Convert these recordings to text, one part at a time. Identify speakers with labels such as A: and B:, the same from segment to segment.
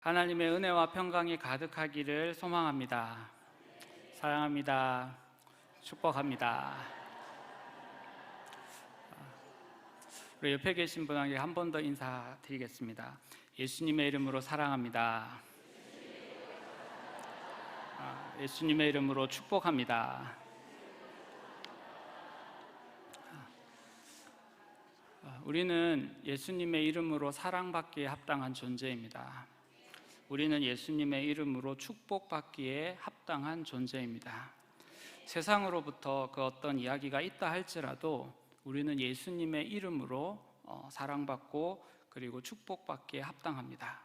A: 하나님의 은혜와 평강이 가득하기를 소망합니다. 사랑합니다. 축복합니다. 우리 옆에 계신 분에게 한 번 더 인사드리겠습니다. 예수님의 이름으로 사랑합니다. 예수님의 이름으로 축복합니다. 우리는 예수님의 이름으로 사랑받기에 합당한 존재입니다. 우리는 예수님의 이름으로 축복받기에 합당한 존재입니다. 세상으로부터 그 어떤 이야기가 있다 할지라도 우리는 예수님의 이름으로 사랑받고 그리고 축복받기에 합당합니다.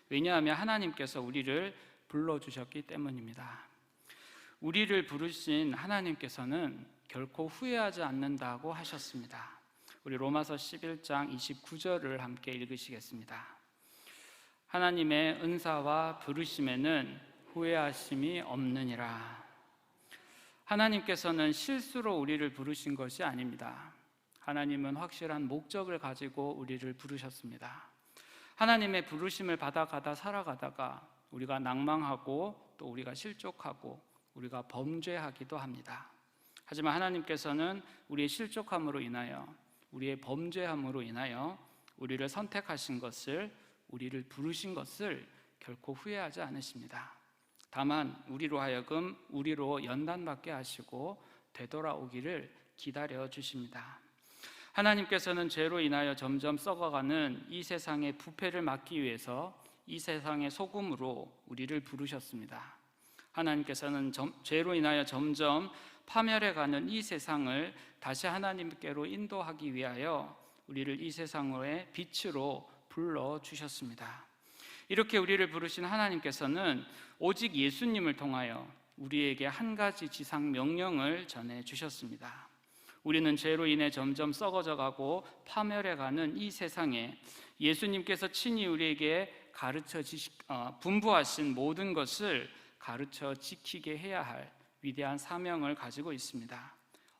A: 왜냐하면 하나님께서 우리를 불러주셨기 때문입니다. 우리를 부르신 하나님께서는 결코 후회하지 않는다고 하셨습니다. 우리 로마서 11장 29절을 함께 읽으시겠습니다. 하나님의 은사와 부르심에는 후회하심이 없느니라. 하나님께서는 실수로 우리를 부르신 것이 아닙니다. 하나님은 확실한 목적을 가지고 우리를 부르셨습니다. 하나님의 부르심을 받아가다 살아가다가 우리가 낭망하고 또 우리가 실족하고 우리가 범죄하기도 합니다. 하지만 하나님께서는 우리의 실족함으로 인하여 우리의 범죄함으로 인하여 우리를 선택하신 것을, 우리를 부르신 것을 결코 후회하지 않으십니다. 다만 우리로 하여금 우리로 연단받게 하시고 되돌아오기를 기다려 주십니다. 하나님께서는 죄로 인하여 점점 썩어가는 이 세상의 부패를 막기 위해서 이 세상의 소금으로 우리를 부르셨습니다. 하나님께서는 죄로 인하여 점점 파멸해가는 이 세상을 다시 하나님께로 인도하기 위하여 우리를 이 세상의 빛으로 불러주셨습니다. 이렇게 우리를 부르신 하나님께서는 오직 예수님을 통하여 우리에게 한 가지 지상 명령을 전해주셨습니다. 우리는 죄로 인해 점점 썩어져가고 파멸해가는 이 세상에 예수님께서 친히 우리에게 분부하신 모든 것을 가르쳐 지키게 해야 할 위대한 사명을 가지고 있습니다.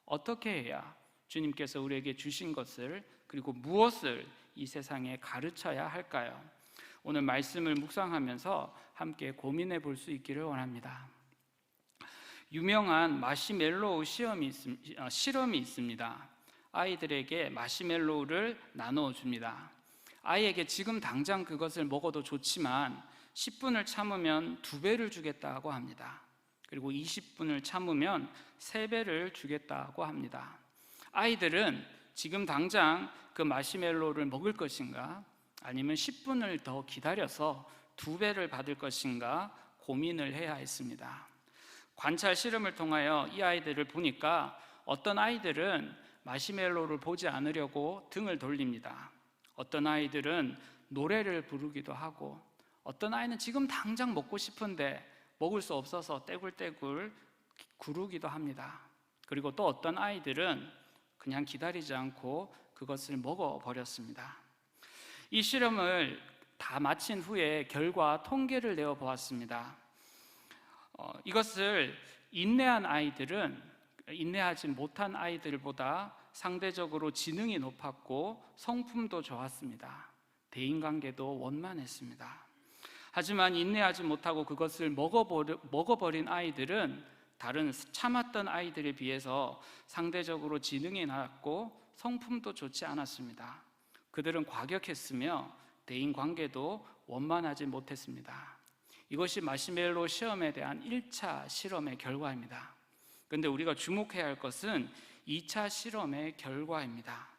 A: 어떻게 해야 주님께서 우리에게 주신 것을, 그리고 무엇을 이 세상에 가르쳐야 할까요? 오늘 말씀을 묵상하면서 함께 고민해 볼 수 있기를 원합니다. 유명한 마시멜로우 실험이 있습니다. 아이들에게 마시멜로우를 나누어 줍니다. 아이에게 지금 당장 그것을 먹어도 좋지만 10분을 참으면 2배를 주겠다고 합니다. 그리고 20분을 참으면 3배를 주겠다고 합니다. 아이들은 지금 당장 그 마시멜로우를 먹을 것인가, 아니면 10분을 더 기다려서 2배를 받을 것인가 고민을 해야 했습니다. 관찰 실험을 통하여 이 아이들을 보니까 어떤 아이들은 마시멜로우를 보지 않으려고 등을 돌립니다. 어떤 아이들은 노래를 부르기도 하고, 어떤 아이는 지금 당장 먹고 싶은데 먹을 수 없어서 떼굴떼굴 구르기도 합니다. 그리고 또 어떤 아이들은 그냥 기다리지 않고 그것을 먹어버렸습니다. 이 실험을 다 마친 후에 결과 통계를 내어 보았습니다. 이것을 인내한 아이들은 인내하지 못한 아이들보다 상대적으로 지능이 높았고 성품도 좋았습니다. 대인관계도 원만했습니다. 하지만 인내하지 못하고 그것을 먹어버린 아이들은 다른 참았던 아이들에 비해서 상대적으로 지능이 낮고 성품도 좋지 않았습니다. 그들은 과격했으며 대인관계도 원만하지 못했습니다. 이것이 마시멜로우 시험에 대한 1차 실험의 결과입니다. 그런데 우리가 주목해야 할 것은 2차 실험의 결과입니다.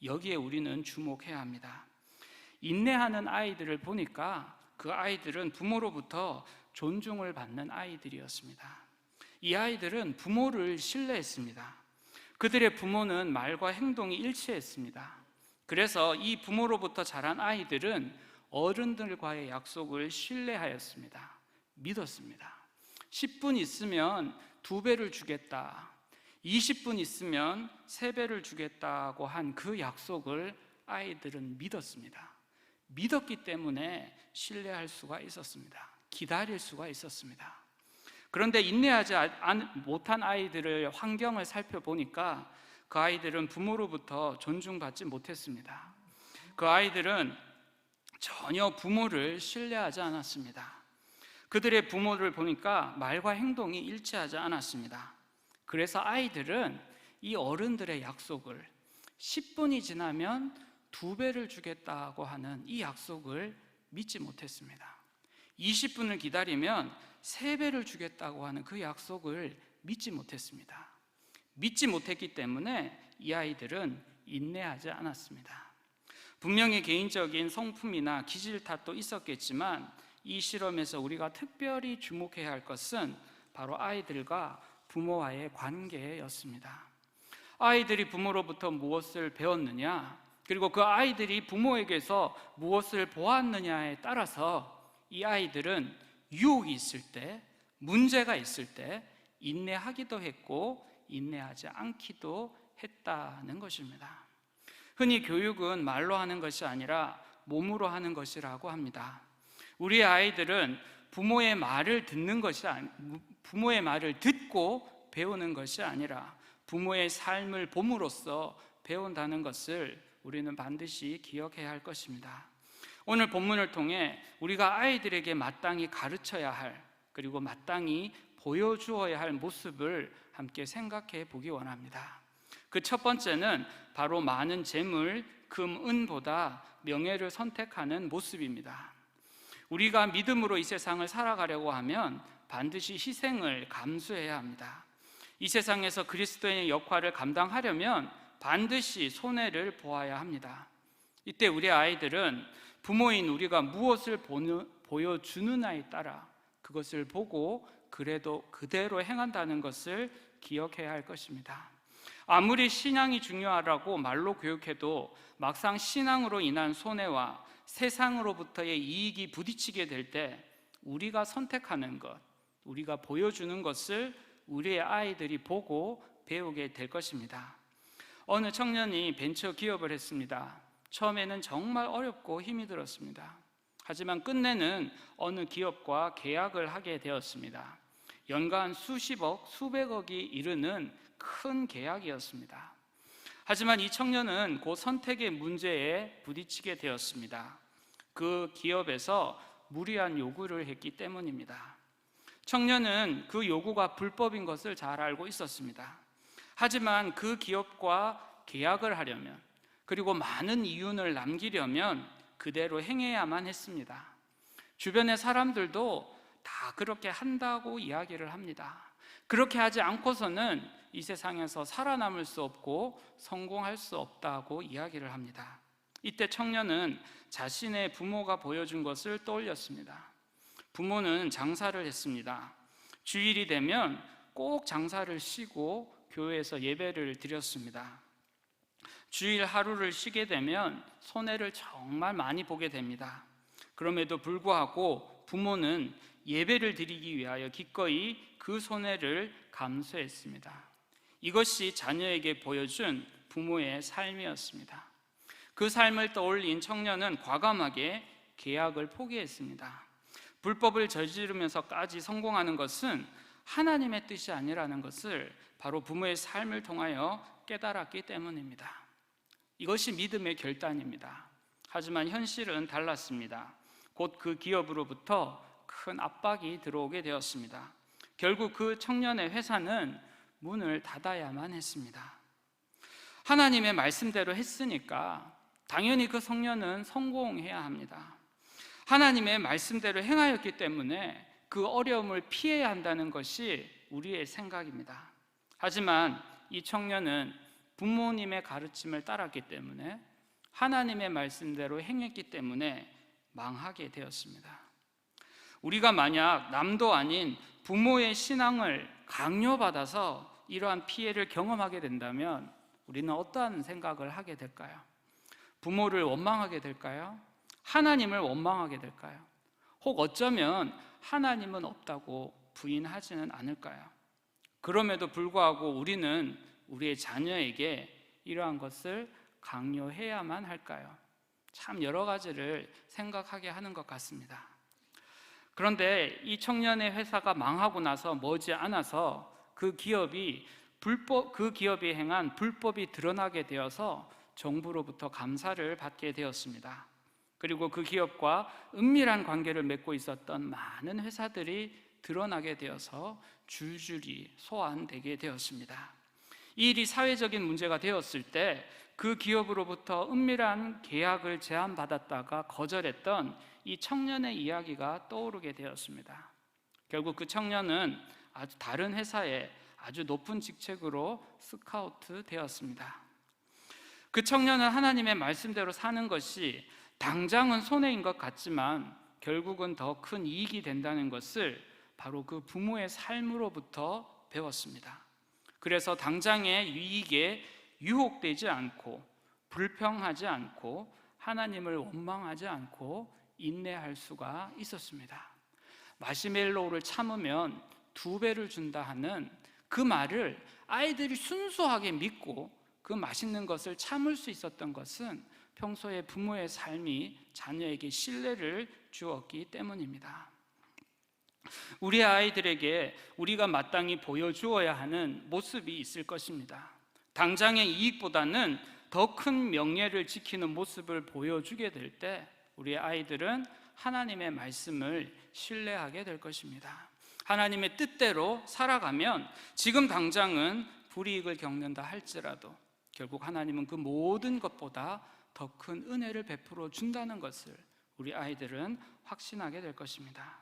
A: 여기에 우리는 주목해야 합니다. 인내하는 아이들을 보니까 그 아이들은 부모로부터 존중을 받는 아이들이었습니다. 이 아이들은 부모를 신뢰했습니다. 그들의 부모는 말과 행동이 일치했습니다. 그래서 이 부모로부터 자란 아이들은 어른들과의 약속을 신뢰하였습니다. 믿었습니다. 10분 있으면 2배를 주겠다, 20분 있으면 3배를 주겠다고 한 그 약속을 아이들은 믿었습니다. 믿었기 때문에 신뢰할 수가 있었습니다. 기다릴 수가 있었습니다. 그런데 인내하지 못한 아이들의 환경을 살펴보니까 그 아이들은 부모로부터 존중받지 못했습니다. 그 아이들은 전혀 부모를 신뢰하지 않았습니다. 그들의 부모를 보니까 말과 행동이 일치하지 않았습니다. 그래서 아이들은 이 어른들의 약속을 10분이 지나면 2배를 주겠다고 하는 이 약속을 믿지 못했습니다. 20분을 기다리면 3배를 주겠다고 하는 그 약속을 믿지 못했습니다. 믿지 못했기 때문에 이 아이들은 인내하지 않았습니다. 분명히 개인적인 성품이나 기질 탓도 있었겠지만 이 실험에서 우리가 특별히 주목해야 할 것은 바로 아이들과 부모와의 관계였습니다. 아이들이 부모로부터 무엇을 배웠느냐, 그리고 그 아이들이 부모에게서 무엇을 보았느냐에 따라서 이 아이들은 유혹이 있을 때, 문제가 있을 때 인내하기도 했고 인내하지 않기도 했다는 것입니다. 흔히 교육은 말로 하는 것이 아니라 몸으로 하는 것이라고 합니다. 우리의 아이들은 부모의 말을 듣고 배우는 것이 아니라 부모의 삶을 봄으로써 배운다는 것을 우리는 반드시 기억해야 할 것입니다. 오늘 본문을 통해 우리가 아이들에게 마땅히 가르쳐야 할, 그리고 마땅히 보여주어야 할 모습을 함께 생각해 보기 원합니다. 그 첫 번째는 바로 많은 재물, 금, 은보다 명예를 선택하는 모습입니다. 우리가 믿음으로 이 세상을 살아가려고 하면 반드시 희생을 감수해야 합니다. 이 세상에서 그리스도인의 역할을 감당하려면 반드시 손해를 보아야 합니다. 이때 우리 아이들은 부모인 우리가 무엇을 보여주느냐에 따라 그것을 보고 그래도 그대로 행한다는 것을 기억해야 할 것입니다. 아무리 신앙이 중요하다고 말로 교육해도 막상 신앙으로 인한 손해와 세상으로부터의 이익이 부딪히게 될 때 우리가 선택하는 것, 우리가 보여주는 것을 우리의 아이들이 보고 배우게 될 것입니다. 어느 청년이 벤처 기업을 했습니다. 처음에는 정말 어렵고 힘이 들었습니다. 하지만 끝내는 어느 기업과 계약을 하게 되었습니다. 연간 수십억, 수백억이 이르는 큰 계약이었습니다. 하지만 이 청년은 그 선택의 문제에 부딪히게 되었습니다. 그 기업에서 무리한 요구를 했기 때문입니다. 청년은 그 요구가 불법인 것을 잘 알고 있었습니다. 하지만 그 기업과 계약을 하려면, 그리고 많은 이윤을 남기려면 그대로 행해야만 했습니다. 주변의 사람들도 다 그렇게 한다고 이야기를 합니다. 그렇게 하지 않고서는 이 세상에서 살아남을 수 없고 성공할 수 없다고 이야기를 합니다. 이때 청년은 자신의 부모가 보여준 것을 떠올렸습니다. 부모는 장사를 했습니다. 주일이 되면 꼭 장사를 쉬고 교회에서 예배를 드렸습니다. 주일 하루를 쉬게 되면 손해를 정말 많이 보게 됩니다. 그럼에도 불구하고 부모는 예배를 드리기 위하여 기꺼이 그 손해를 감수했습니다. 이것이 자녀에게 보여준 부모의 삶이었습니다. 그 삶을 떠올린 청년은 과감하게 계약을 포기했습니다. 불법을 저지르면서까지 성공하는 것은 하나님의 뜻이 아니라는 것을 바로 부모의 삶을 통하여 깨달았기 때문입니다. 이것이 믿음의 결단입니다. 하지만 현실은 달랐습니다. 곧 그 기업으로부터 큰 압박이 들어오게 되었습니다. 결국 그 청년의 회사는 문을 닫아야만 했습니다. 하나님의 말씀대로 했으니까 당연히 그 청년은 성공해야 합니다. 하나님의 말씀대로 행하였기 때문에 그 어려움을 피해야 한다는 것이 우리의 생각입니다. 하지만 이 청년은 부모님의 가르침을 따랐기 때문에, 하나님의 말씀대로 행했기 때문에 망하게 되었습니다. 우리가 만약 남도 아닌 부모의 신앙을 강요받아서 이러한 피해를 경험하게 된다면 우리는 어떠한 생각을 하게 될까요? 부모를 원망하게 될까요? 하나님을 원망하게 될까요? 혹 어쩌면 하나님은 없다고 부인하지는 않을까요? 그럼에도 불구하고 우리는 우리의 자녀에게 이러한 것을 강요해야만 할까요? 참 여러 가지를 생각하게 하는 것 같습니다. 그런데 이 청년의 회사가 망하고 나서 머지않아서 그 기업이 행한 불법이 드러나게 되어서 정부로부터 감사를 받게 되었습니다. 그리고 그 기업과 은밀한 관계를 맺고 있었던 많은 회사들이 드러나게 되어서 줄줄이 소환되게 되었습니다. 이 일이 사회적인 문제가 되었을 때 그 기업으로부터 은밀한 계약을 제안받았다가 거절했던 이 청년의 이야기가 떠오르게 되었습니다. 결국 그 청년은 아주 다른 회사에 아주 높은 직책으로 스카우트 되었습니다. 그 청년은 하나님의 말씀대로 사는 것이 당장은 손해인 것 같지만 결국은 더 큰 이익이 된다는 것을 바로 그 부모의 삶으로부터 배웠습니다. 그래서 당장의 이익에 유혹되지 않고 불평하지 않고 하나님을 원망하지 않고 인내할 수가 있었습니다. 마시멜로우를 참으면 2배를 준다 하는 그 말을 아이들이 순수하게 믿고 그 맛있는 것을 참을 수 있었던 것은 평소에 부모의 삶이 자녀에게 신뢰를 주었기 때문입니다. 우리 아이들에게 우리가 마땅히 보여주어야 하는 모습이 있을 것입니다. 당장의 이익보다는 더 큰 명예를 지키는 모습을 보여주게 될 때 우리 아이들은 하나님의 말씀을 신뢰하게 될 것입니다. 하나님의 뜻대로 살아가면 지금 당장은 불이익을 겪는다 할지라도 결국 하나님은 그 모든 것보다 더 큰 은혜를 베풀어 준다는 것을 우리 아이들은 확신하게 될 것입니다.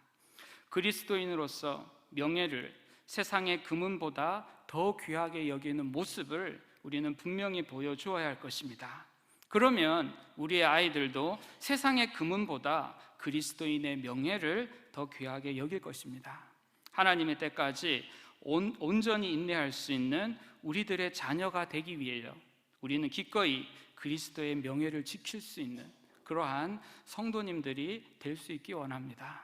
A: 그리스도인으로서 명예를 세상의 금은보다 더 귀하게 여기는 모습을 우리는 분명히 보여주어야 할 것입니다. 그러면 우리의 아이들도 세상의 금은보다 그리스도인의 명예를 더 귀하게 여길 것입니다. 하나님의 때까지 온전히 인내할 수 있는 우리들의 자녀가 되기 위하여 우리는 기꺼이 그리스도의 명예를 지킬 수 있는 그러한 성도님들이 될 수 있기 원합니다.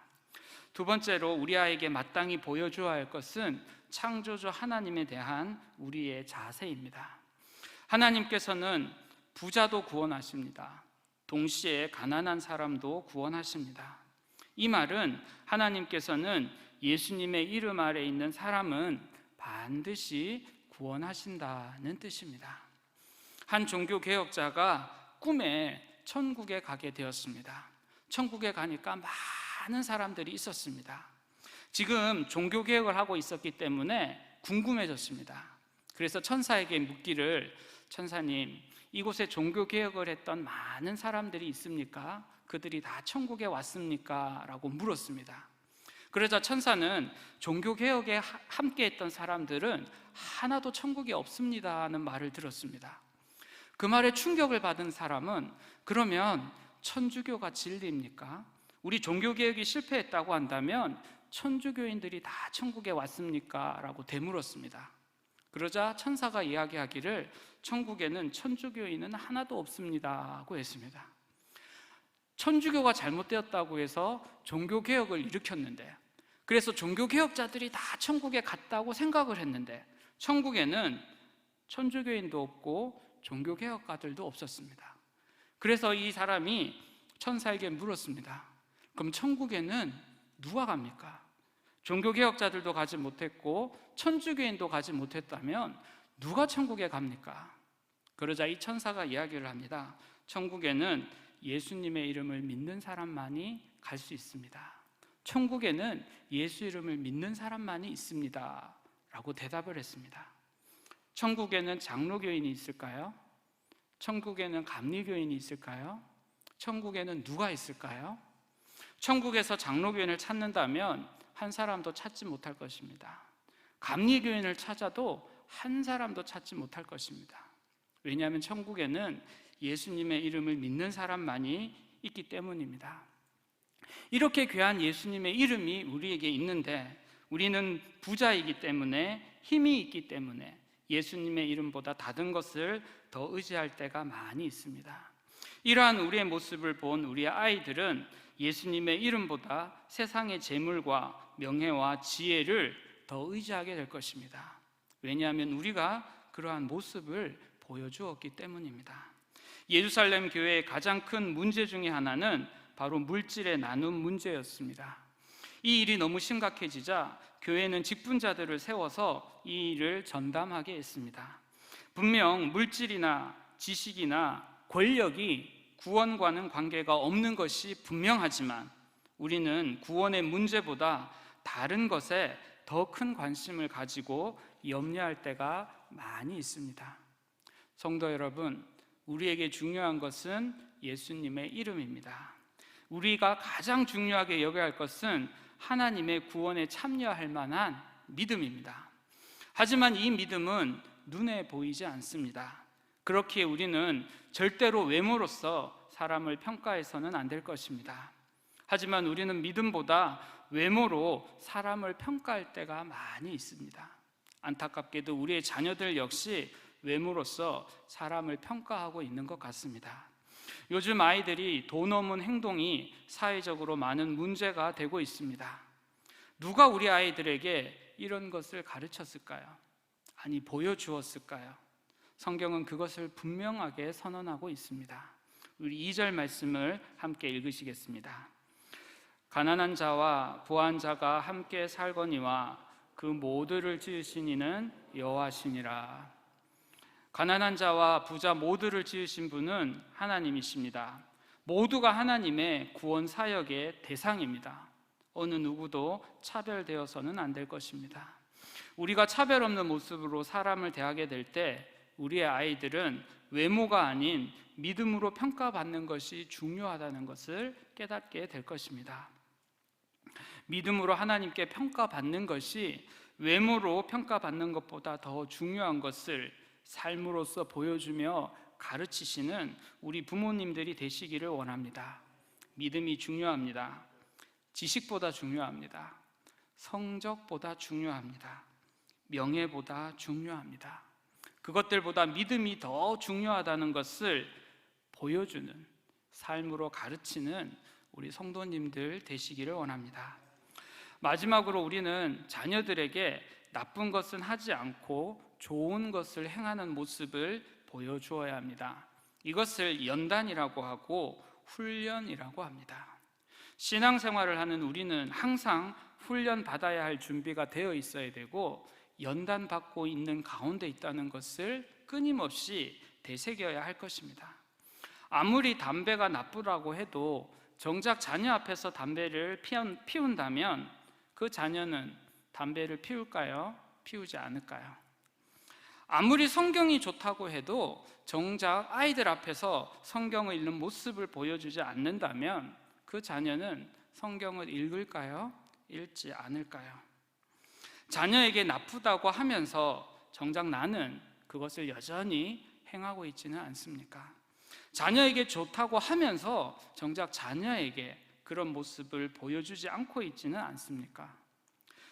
A: 두 번째로 우리 아이에게 마땅히 보여줘야 할 것은 창조주 하나님에 대한 우리의 자세입니다. 하나님께서는 부자도 구원하십니다. 동시에 가난한 사람도 구원하십니다. 이 말은 하나님께서는 예수님의 이름 아래 있는 사람은 반드시 구원하신다는 뜻입니다. 한 종교 개혁자가 꿈에 천국에 가게 되었습니다. 천국에 가니까 많은 사람들이 있었습니다. 지금 종교 개혁을 하고 있었기 때문에 궁금해졌습니다. 그래서 천사에게 묻기를, 천사님, 이곳에 종교 개혁을 했던 많은 사람들이 있습니까? 그들이 다 천국에 왔습니까? 라고 물었습니다. 그러자 천사는 종교 개혁에 함께 했던 사람들은 하나도 천국에 없습니다 하는 말을 들었습니다. 그 말에 충격을 받은 사람은 그러면 천주교가 진리입니까? 우리 종교개혁이 실패했다고 한다면 천주교인들이 다 천국에 왔습니까? 라고 되물었습니다. 그러자 천사가 이야기하기를 천국에는 천주교인은 하나도 없습니다 하고 했습니다. 천주교가 잘못되었다고 해서 종교개혁을 일으켰는데, 그래서 종교개혁자들이 다 천국에 갔다고 생각을 했는데 천국에는 천주교인도 없고 종교개혁가들도 없었습니다. 그래서 이 사람이 천사에게 물었습니다. 그럼 천국에는 누가 갑니까? 종교개혁자들도 가지 못했고 천주교인도 가지 못했다면 누가 천국에 갑니까? 그러자 이 천사가 이야기를 합니다. 천국에는 예수님의 이름을 믿는 사람만이 갈 수 있습니다. 천국에는 예수 이름을 믿는 사람만이 있습니다 라고 대답을 했습니다. 천국에는 장로교인이 있을까요? 천국에는 감리교인이 있을까요? 천국에는 누가 있을까요? 천국에서 장로교인을 찾는다면 한 사람도 찾지 못할 것입니다. 감리교인을 찾아도 한 사람도 찾지 못할 것입니다. 왜냐하면 천국에는 예수님의 이름을 믿는 사람만이 있기 때문입니다. 이렇게 귀한 예수님의 이름이 우리에게 있는데 우리는 부자이기 때문에, 힘이 있기 때문에 예수님의 이름보다 다른 것을 더 의지할 때가 많이 있습니다. 이러한 우리의 모습을 본 우리의 아이들은 예수님의 이름보다 세상의 재물과 명예와 지혜를 더 의지하게 될 것입니다. 왜냐하면 우리가 그러한 모습을 보여주었기 때문입니다. 예루살렘 교회의 가장 큰 문제 중에 하나는 바로 물질의 나눔 문제였습니다. 이 일이 너무 심각해지자 교회는 직분자들을 세워서 이 일을 전담하게 했습니다. 분명 물질이나 지식이나 권력이 구원과는 관계가 없는 것이 분명하지만 우리는 구원의 문제보다 다른 것에 더 큰 관심을 가지고 염려할 때가 많이 있습니다. 성도 여러분, 우리에게 중요한 것은 예수님의 이름입니다. 우리가 가장 중요하게 여겨야 할 것은 하나님의 구원에 참여할 만한 믿음입니다. 하지만 이 믿음은 눈에 보이지 않습니다. 그렇기에 우리는 절대로 외모로서 사람을 평가해서는 안 될 것입니다. 하지만 우리는 믿음보다 외모로 사람을 평가할 때가 많이 있습니다. 안타깝게도 우리의 자녀들 역시 외모로서 사람을 평가하고 있는 것 같습니다. 요즘 아이들이 돈 없는 행동이 사회적으로 많은 문제가 되고 있습니다. 누가 우리 아이들에게 이런 것을 가르쳤을까요? 아니, 보여주었을까요? 성경은 그것을 분명하게 선언하고 있습니다. 우리 2절 말씀을 함께 읽으시겠습니다. 가난한 자와 부한 자가 함께 살거니와 그 모두를 지으신 이는 여호와시니라. 가난한 자와 부자 모두를 지으신 분은 하나님이십니다. 모두가 하나님의 구원 사역의 대상입니다. 어느 누구도 차별되어서는 안 될 것입니다. 우리가 차별 없는 모습으로 사람을 대하게 될 때 우리의 아이들은 외모가 아닌 믿음으로 평가받는 것이 중요하다는 것을 깨닫게 될 것입니다. 믿음으로 하나님께 평가받는 것이 외모로 평가받는 것보다 더 중요한 것을 삶으로서 보여주며 가르치시는 우리 부모님들이 되시기를 원합니다. 믿음이 중요합니다. 지식보다 중요합니다. 성적보다 중요합니다. 명예보다 중요합니다. 그것들보다 믿음이 더 중요하다는 것을 보여주는, 삶으로 가르치는 우리 성도님들 되시기를 원합니다. 마지막으로 우리는 자녀들에게 나쁜 것은 하지 않고 좋은 것을 행하는 모습을 보여주어야 합니다. 이것을 연단이라고 하고 훈련이라고 합니다. 신앙생활을 하는 우리는 항상 훈련 받아야 할 준비가 되어 있어야 되고 연단받고 있는 가운데 있다는 것을 끊임없이 되새겨야 할 것입니다. 아무리 담배가 나쁘다고 해도 정작 자녀 앞에서 담배를 피운다면 그 자녀는 담배를 피울까요? 피우지 않을까요? 아무리 성경이 좋다고 해도 정작 아이들 앞에서 성경을 읽는 모습을 보여주지 않는다면 그 자녀는 성경을 읽을까요? 읽지 않을까요? 자녀에게 나쁘다고 하면서 정작 나는 그것을 여전히 행하고 있지는 않습니까? 자녀에게 좋다고 하면서 정작 자녀에게 그런 모습을 보여주지 않고 있지는 않습니까?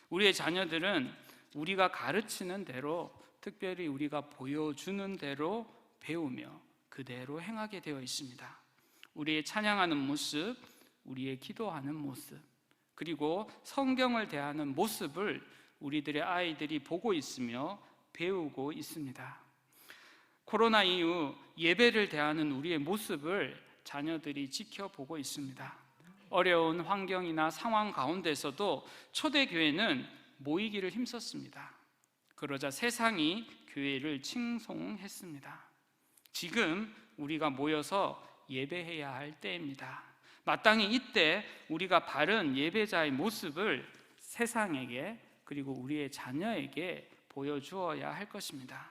A: 우리의 자녀들은 우리가 가르치는 대로, 특별히 우리가 보여주는 대로 배우며 그대로 행하게 되어 있습니다. 우리의 찬양하는 모습, 우리의 기도하는 모습, 그리고 성경을 대하는 모습을 우리들의 아이들이 보고 있으며 배우고 있습니다. 코로나 이후 예배를 대하는 우리의 모습을 자녀들이 지켜보고 있습니다. 어려운 환경이나 상황 가운데서도 초대교회는 모이기를 힘썼습니다. 그러자 세상이 교회를 칭송했습니다. 지금 우리가 모여서 예배해야 할 때입니다. 마땅히 이때 우리가 바른 예배자의 모습을 세상에게 그리고 우리의 자녀에게 보여주어야 할 것입니다.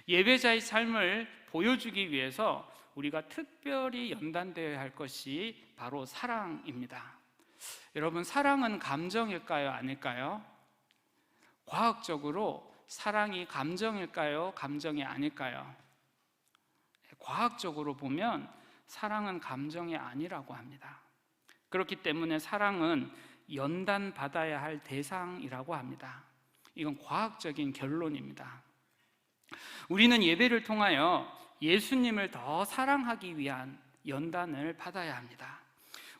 A: 예배자의 삶을 보여주기 위해서 우리가 특별히 연단되어야 할 것이 바로 사랑입니다. 여러분, 사랑은 감정일까요? 아닐까요? 과학적으로 사랑이 감정일까요? 감정이 아닐까요? 과학적으로 보면 사랑은 감정이 아니라고 합니다. 그렇기 때문에 사랑은 연단받아야 할 대상이라고 합니다. 이건 과학적인 결론입니다. 우리는 예배를 통하여 예수님을 더 사랑하기 위한 연단을 받아야 합니다.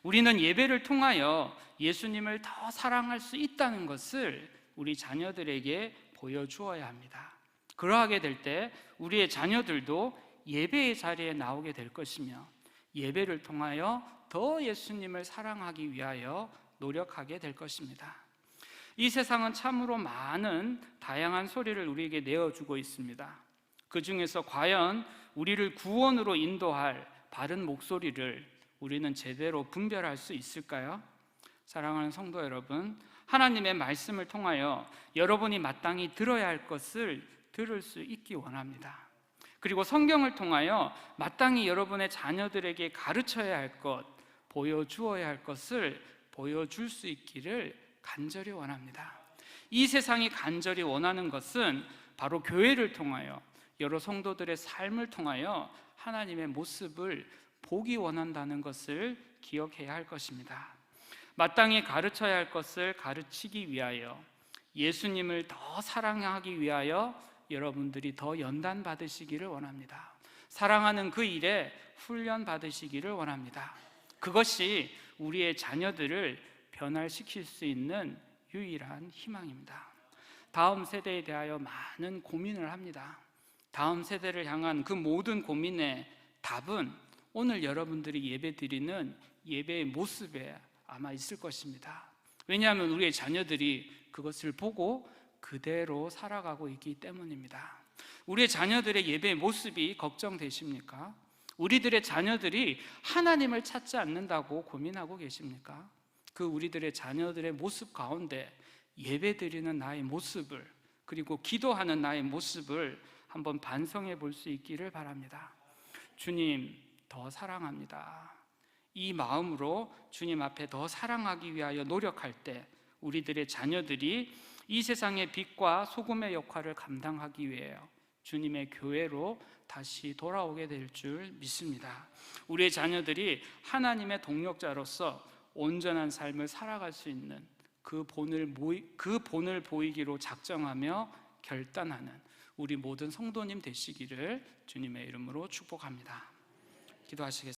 A: 우리는 예배를 통하여 예수님을 더 사랑할 수 있다는 것을 우리 자녀들에게 보여주어야 합니다. 그러하게 될 때 우리의 자녀들도 예배의 자리에 나오게 될 것이며 예배를 통하여 더 예수님을 사랑하기 위하여 노력하게 될 것입니다. 이 세상은 참으로 많은 다양한 소리를 우리에게 내어주고 있습니다. 그 중에서 과연 우리를 구원으로 인도할 바른 목소리를 우리는 제대로 분별할 수 있을까요? 사랑하는 성도 여러분, 하나님의 말씀을 통하여 여러분이 마땅히 들어야 할 것을 들을 수 있기 원합니다. 그리고 성경을 통하여 마땅히 여러분의 자녀들에게 가르쳐야 할 것, 보여주어야 할 것을 보여줄 수 있기를 간절히 원합니다. 이 세상이 간절히 원하는 것은 바로 교회를 통하여, 여러 성도들의 삶을 통하여 하나님의 모습을 보기 원한다는 것을 기억해야 할 것입니다. 마땅히 가르쳐야 할 것을 가르치기 위하여, 예수님을 더 사랑하기 위하여 여러분들이 더 연단 받으시기를 원합니다. 사랑하는 그 일에 훈련 받으시기를 원합니다. 그것이 우리의 자녀들을 변화시킬 수 있는 유일한 희망입니다. 다음 세대에 대하여 많은 고민을 합니다. 다음 세대를 향한 그 모든 고민의 답은 오늘 여러분들이 예배드리는 예배의 모습에 아마 있을 것입니다. 왜냐하면 우리의 자녀들이 그것을 보고 그대로 살아가고 있기 때문입니다. 우리의 자녀들의 예배의 모습이 걱정되십니까? 우리들의 자녀들이 하나님을 찾지 않는다고 고민하고 계십니까? 그 우리들의 자녀들의 모습 가운데 예배드리는 나의 모습을, 그리고 기도하는 나의 모습을 한번 반성해 볼 수 있기를 바랍니다. 주님, 더 사랑합니다. 이 마음으로 주님 앞에 더 사랑하기 위하여 노력할 때 우리들의 자녀들이 이 세상의 빛과 소금의 역할을 감당하기 위하여 주님의 교회로 다시 돌아오게 될 줄 믿습니다. 우리의 자녀들이 하나님의 동력자로서 온전한 삶을 살아갈 수 있는 그 본을 보이기로 작정하며 결단하는 우리 모든 성도님 되시기를 주님의 이름으로 축복합니다. 기도하시겠습니다.